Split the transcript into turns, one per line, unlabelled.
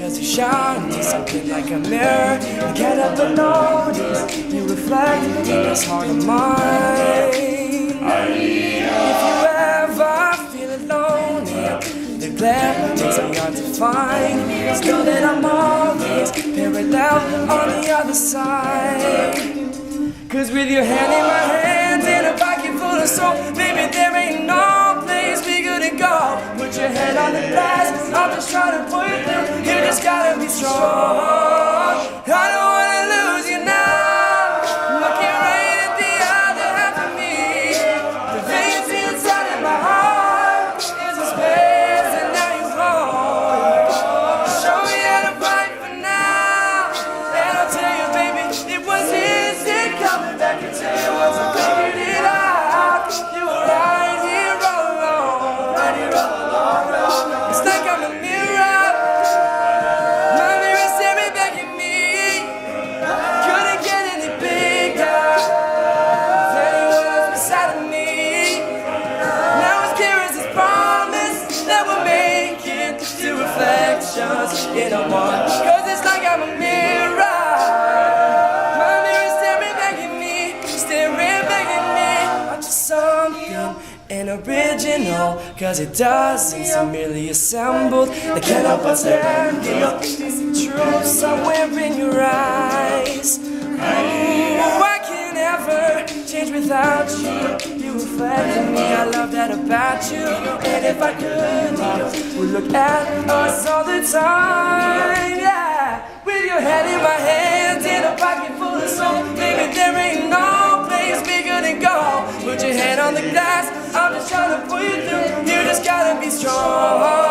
'cause you shine to something like a mirror. I can't help but notice you reflect in this heart of mine. If you ever feel lonely, the glare makes it hard to find. Just know that I'm always parallel on the other side. 'Cause with your hand in my hand and a pocket full of soul, baby, there ain't no place we couldn't go. Put your head on the glass, I'm just trying to pull you through. You just gotta be strong. I don't wanna lose you now. Looking right at the other half of me. The vacancy inside of my heart is a space and now you hold. Show me how to fight for now. And I'll tell you, baby, it was easy coming back and tell you once I figured it out. You were right here all along, right here all along. It's like I'm a mirror. My mirror staring back at me. Couldn't get any bigger than he was beside of me. Now it's clear as his promise that we're making two reflections in a one. 'Cause it's like I'm a mirror. My mirror staring back at me, staring back at me. I'm just something original, 'cause it doesn't seem merely assembled. I can't help but stare, there's the truth somewhere in your eyes. I can't ever change without you. You reflect in me, I love that about you. And if I could, I would look at us all the time, yeah. With your head in my hands and a pocket full of soul, baby, there ain't no place we couldn't go. Put your head on the glass, I'm just trying to pull you through. You just gotta be strong.